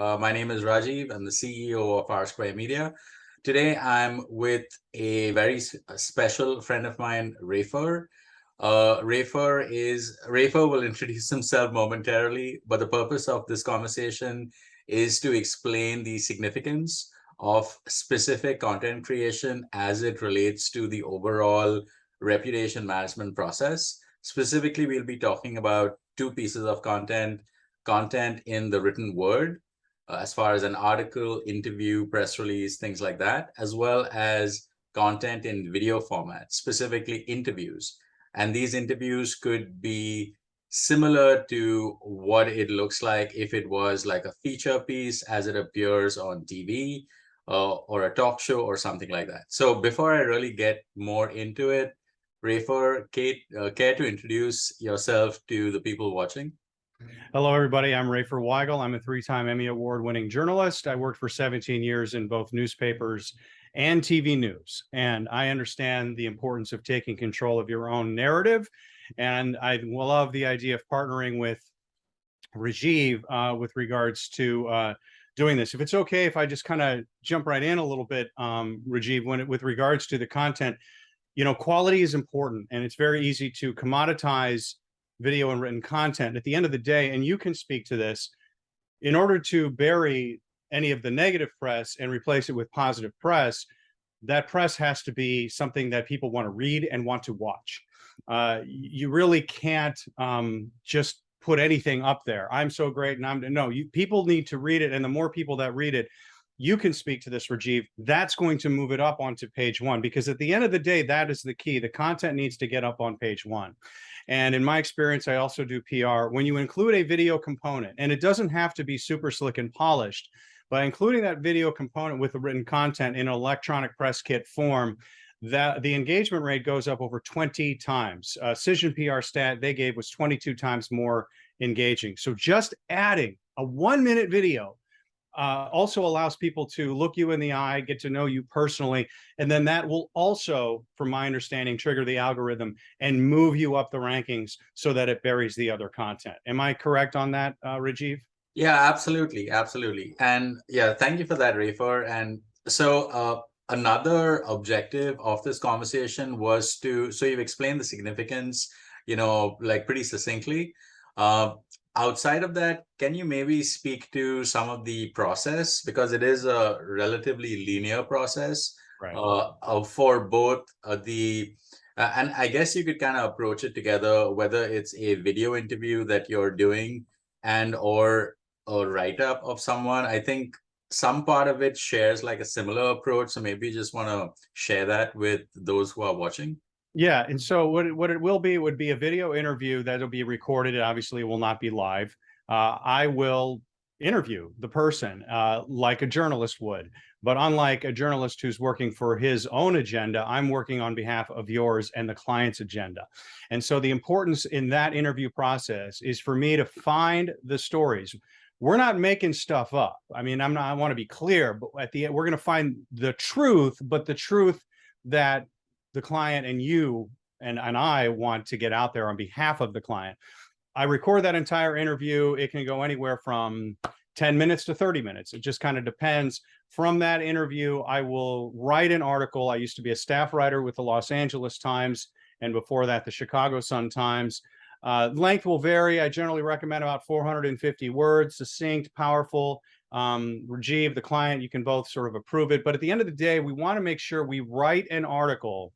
My name is Rajiv. I'm the CEO of Rsquare Media. Today, I'm with a very special friend of mine, Rafer. Rafer will introduce himself momentarily, but the purpose of this conversation is to explain the significance of specific content creation as it relates to the overall reputation management process. Specifically, we'll be talking about two pieces of content in the written word, as far as an article, interview, press release, things like that, as well as content in video format, specifically interviews. And these interviews could be similar to what it looks like if it was like a feature piece as it appears on TV, or a talk show or something like that. So before I really get more into it, Rafer, Kate, care to introduce yourself to the people watching? Hello, everybody. I'm Rafer Weigel. I'm a three-time Emmy Award-winning journalist. I worked for 17 years in both newspapers and TV news, and I understand the importance of taking control of your own narrative. And I love the idea of partnering with Rajiv with regards to doing this. If it's okay, if I just kind of jump right in a little bit, Rajiv, with regards to the content, quality is important, and it's very easy to commoditize video and written content. At the end of the day, and you can speak to this, in order to bury any of the negative press and replace it with positive press, that press has to be something that people want to read and want to watch. You really can't just put anything up there. I'm so great, and people need to read it, and the more people that read it, you can speak to this, Rajiv. That's going to move it up onto page one, because at the end of the day, that is the key. The content needs to get up on page one. And in my experience, I also do PR. When you include a video component, and it doesn't have to be super slick and polished, but including that video component with the written content in an electronic press kit form, that the engagement rate goes up over 20 times. Cision PR stat they gave was 22 times more engaging. So just adding a 1-minute video also allows people to look you in the eye, get to know you personally, and then that will also, from my understanding, trigger the algorithm and move you up the rankings so that it buries the other content. Am I correct on that, Rajiv? Yeah, absolutely, absolutely. And yeah, thank you for that, Rafer. And so another objective of this conversation was so you've explained the significance, like pretty succinctly. Uh, Outside of that, can you maybe speak to some of the process? Because it is a relatively linear process Right. for both and I guess you could kind of approach it together, whether it's a video interview that you're doing and or a write-up of someone. I think some part of it shares like a similar approach. So maybe you just want to share that with those who are watching. Yeah, and so what it will be would be a video interview that'll be recorded. It obviously will not be live. I will interview the person like a journalist would, but unlike a journalist who's working for his own agenda, I'm working on behalf of yours and the client's agenda. And so the importance in that interview process is for me to find the stories. We're not making stuff up. I mean, I want to be clear, but at the end, we're going to find the truth, but the truth that the client and you and I want to get out there on behalf of the client. I record that entire interview. It can go anywhere from 10 minutes to 30 minutes. It just kind of depends. From that interview, I will write an article. I used to be a staff writer with the Los Angeles Times, and before that, the Chicago Sun-Times. Length will vary. I generally recommend about 450 words, succinct, powerful. Rajiv, the client, you can both sort of approve it. But at the end of the day, we want to make sure we write an article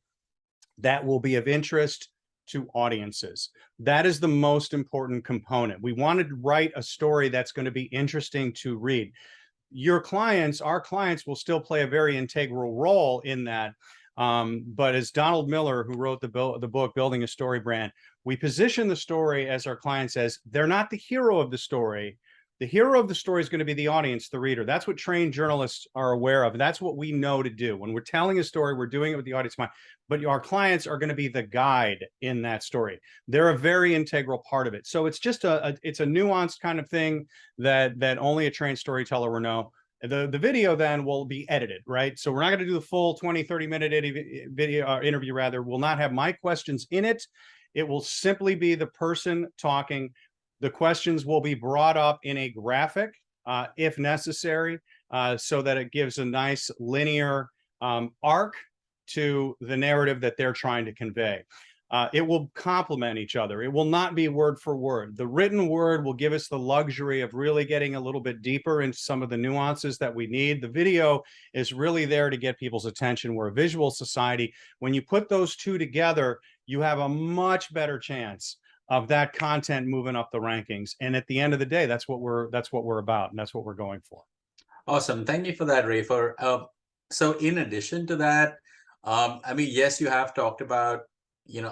that will be of interest to audiences. That is the most important component. We want to write a story that's going to be interesting to read. Your clients, our clients, will still play a very integral role in that. But as Donald Miller, who wrote the book Building a Story Brand, we position the story as our client says, they're not the hero of the story. The hero of the story is going to be the audience, the reader. That's what trained journalists are aware of. That's what we know to do. When we're telling a story, we're doing it with the audience in mind. But our clients are going to be the guide in that story. They're a very integral part of it. So it's just it's a nuanced kind of thing that only a trained storyteller will know. The video then will be edited, right? So we're not going to do the full 20, 30-minute video interview, rather. We'll not have my questions in it. It will simply be the person talking. The questions will be brought up in a graphic if necessary, so that it gives a nice linear arc to the narrative that they're trying to convey. It will complement each other. It will not be word for word. The written word will give us the luxury of really getting a little bit deeper into some of the nuances that we need. The video is really there to get people's attention. We're a visual society. When you put those two together, you have a much better chance of that content moving up the rankings. And at the end of the day, that's what we're about, and that's what we're going for. Awesome. Thank you for that, Rafer. So in addition to that, I mean, yes, you have talked about,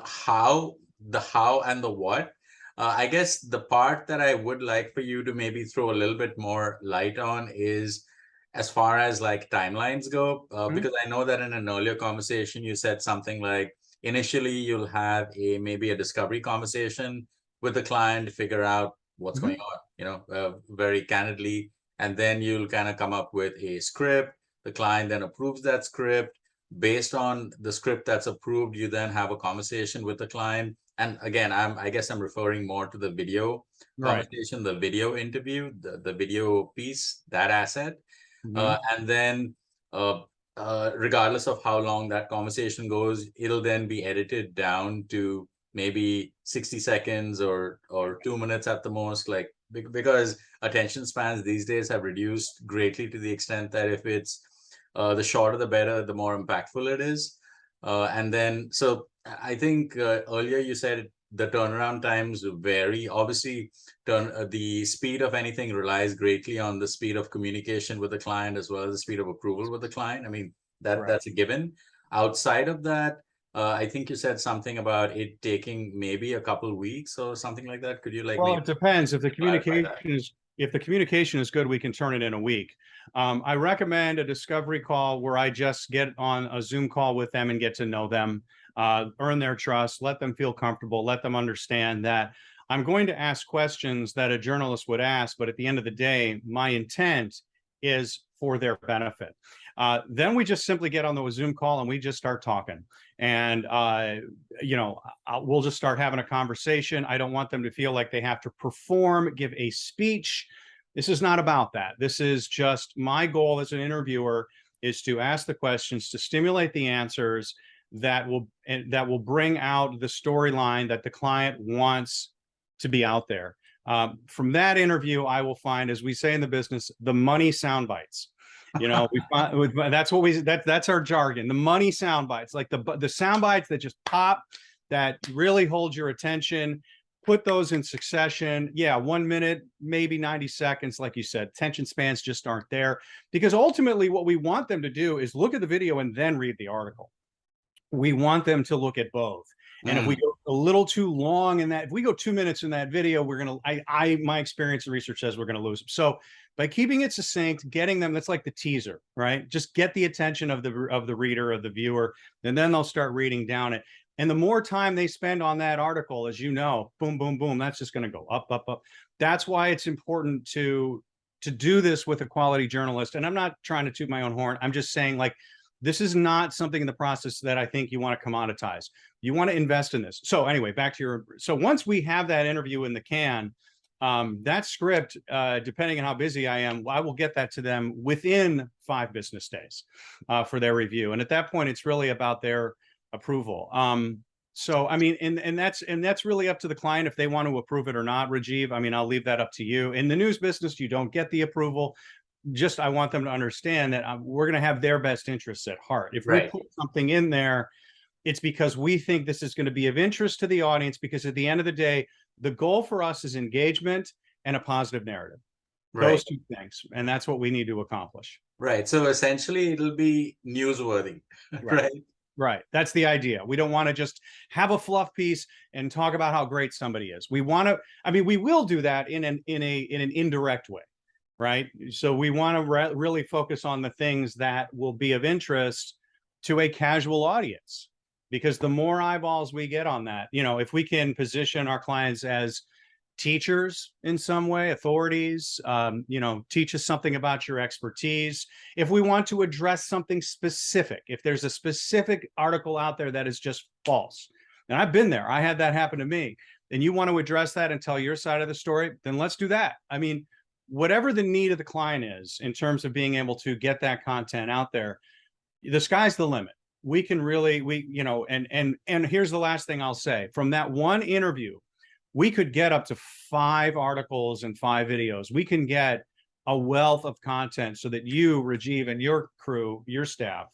how and the what. I guess the part that I would like for you to maybe throw a little bit more light on is as far as like timelines go, because I know that in an earlier conversation you said something like initially you'll have maybe a discovery conversation with the client to figure out what's going on, very candidly, and then you'll kind of come up with a script. The client then approves that script. Based on the script that's approved, you then have a conversation with the client. And again, I guess I'm referring more to the video conversation, the video interview, the video piece, that asset. And then regardless of how long that conversation goes, it'll then be edited down to maybe 60 seconds or 2 minutes at the most, like because attention spans these days have reduced greatly to the extent that if it's the shorter the better, the more impactful it is. And then, so I think earlier you said the turnaround times vary. Obviously, the speed of anything relies greatly on the speed of communication with the client as well as the speed of approval with the client. I mean, that's a given. Outside of that, I think you said something about it taking maybe a couple weeks or something like that. Could you like? Well, maybe it depends. If the clarify communication is good, we can turn it in a week. I recommend a discovery call where I just get on a Zoom call with them and get to know them, earn their trust, let them feel comfortable, let them understand that I'm going to ask questions that a journalist would ask, but at the end of the day, my intent is for their benefit. Then we just simply get on the Zoom call and we just start talking. And, we'll just start having a conversation. I don't want them to feel like they have to perform, give a speech. This is not about that. This is just my goal as an interviewer is to ask the questions, to stimulate the answers that will bring out the storyline that the client wants to be out there. From that interview, I will find, as we say in the business, the money sound bites. That's our jargon. The money sound bites, like the sound bites that just pop, that really hold your attention. Put those in succession. Yeah, 1 minute, maybe 90 seconds, like you said. Attention spans just aren't there, because ultimately what we want them to do is look at the video and then read the article. We want them to look at both. And if we go a little too long in that, if we go 2 minutes in that video, my experience and research says we're going to lose them. So by keeping it succinct, getting them, that's like the teaser, right? Just get the attention of the reader, of the viewer, and then they'll start reading down it. And the more time they spend on that article, as you know, boom, boom, boom, that's just going to go up, up, up. That's why it's important to do this with a quality journalist. And I'm not trying to toot my own horn. I'm just saying, like, this is not something in the process that I think you want to commoditize. You want to invest in this. So anyway, so once we have that interview in the can, that script, depending on how busy I am, I will get that to them within 5 business days for their review. And at that point, it's really about their approval. So, I mean, and that's really up to the client if they want to approve it or not, Rajiv. I mean, I'll leave that up to you. In the news business, you don't get the approval. Just, I want them to understand that we're going to have their best interests at heart. If we put something in there, it's because we think this is going to be of interest to the audience, because at the end of the day, the goal for us is engagement and a positive narrative. Those two things. And that's what we need to accomplish. Right. So essentially it'll be newsworthy, right? Right. That's the idea. We don't want to just have a fluff piece and talk about how great somebody is. We want to, I mean, we will do that in an indirect way, right? So we want to really focus on the things that will be of interest to a casual audience, because the more eyeballs we get on that, if we can position our clients as teachers in some way, authorities, teach us something about your expertise. If we want to address something specific, if there's a specific article out there that is just false, and I've been there, I had that happen to me, and you want to address that and tell your side of the story, then let's do that. I mean, whatever the need of the client is in terms of being able to get that content out there, the sky's the limit. We can really, and here's the last thing I'll say. From that one interview, we could get up to 5 articles and 5 videos. We can get a wealth of content so that you, Rajiv, and your crew, your staff,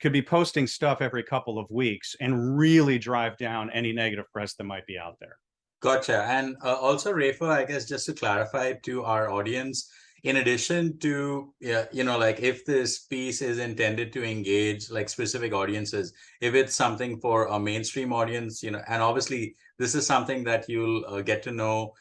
could be posting stuff every couple of weeks and really drive down any negative press that might be out there. Gotcha. And also, Rafer, I guess just to clarify to our audience, in addition to, like if this piece is intended to engage like specific audiences, if it's something for a mainstream audience, and obviously this is something that you'll get to know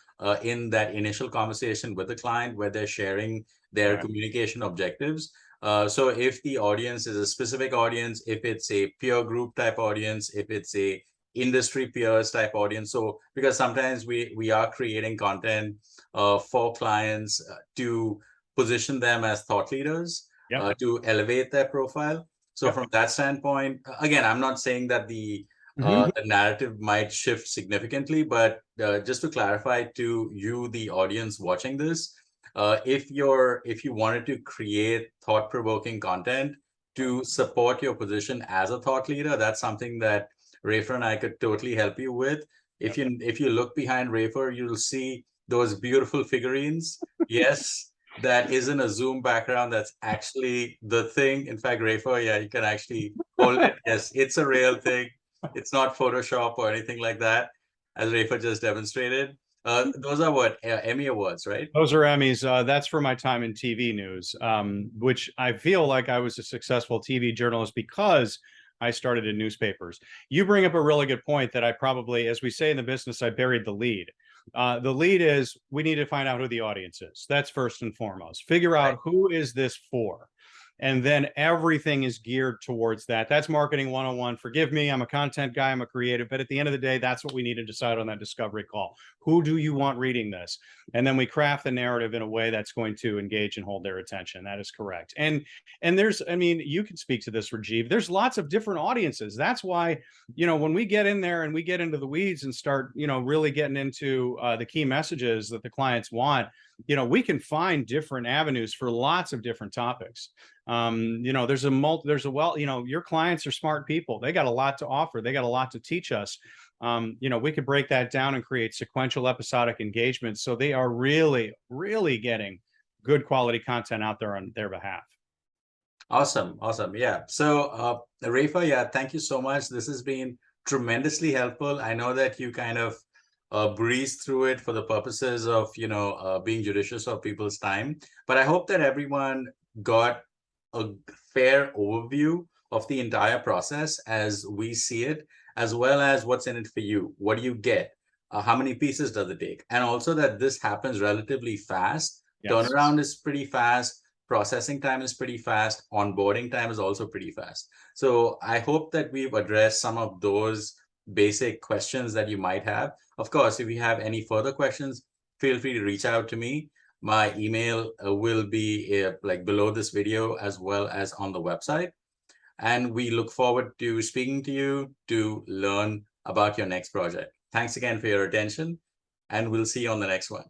in that initial conversation with the client where they're sharing their communication objectives. So if the audience is a specific audience, if it's a peer group type audience, if it's a industry peers type audience. So because sometimes we are creating content for clients to position them as thought leaders, to elevate their profile. So from that standpoint, again, I'm not saying that the narrative might shift significantly, but just to clarify to you, the audience watching this, if you wanted to create thought-provoking content to support your position as a thought leader, that's something that Rafer and I could totally help you with. If you look behind Rafer, you'll see those beautiful figurines. Yes, that isn't a Zoom background. That's actually the thing. In fact, Rafer, yeah, you can actually hold it. Yes, it's a real thing. It's not Photoshop or anything like that, as Rafer just demonstrated. Those are what, Emmy Awards, right? Those are Emmys. That's for my time in TV news, which I feel like I was a successful TV journalist because I started in newspapers. You bring up a really good point that I probably, as we say in the business, I buried the lead. The lead is we need to find out who the audience is. That's first and foremost. Figure out who is this for. And then everything is geared towards that. That's marketing 101. Forgive me, I'm a content guy, I'm a creative, but at the end of the day, that's what we need to decide on that discovery call. Who do you want reading this? And then we craft the narrative in a way that's going to engage and hold their attention. That is correct. And there's, I mean, you can speak to this, Rajiv. There's lots of different audiences. That's why, when we get in there and we get into the weeds and start, really getting into the key messages that the clients want, we can find different avenues for lots of different topics. Your clients are smart people. They got a lot to offer. They got a lot to teach us. We could break that down and create sequential episodic engagements. So they are really, really getting good quality content out there on their behalf. Awesome. Awesome. Yeah. So, Rafer, yeah, thank you so much. This has been tremendously helpful. I know that you kind of breeze through it for the purposes of, being judicious of people's time. But I hope that everyone got a fair overview of the entire process as we see it, as well as what's in it for you. What do you get? How many pieces does it take? And also that this happens relatively fast. Yes. Turnaround is pretty fast. Processing time is pretty fast. Onboarding time is also pretty fast. So I hope that we've addressed some of those basic questions that you might have. Of course, if you have any further questions, feel free to reach out to me. My email will be like below this video as well as on the website. And we look forward to speaking to you to learn about your next project. Thanks again for your attention, and we'll see you on the next one.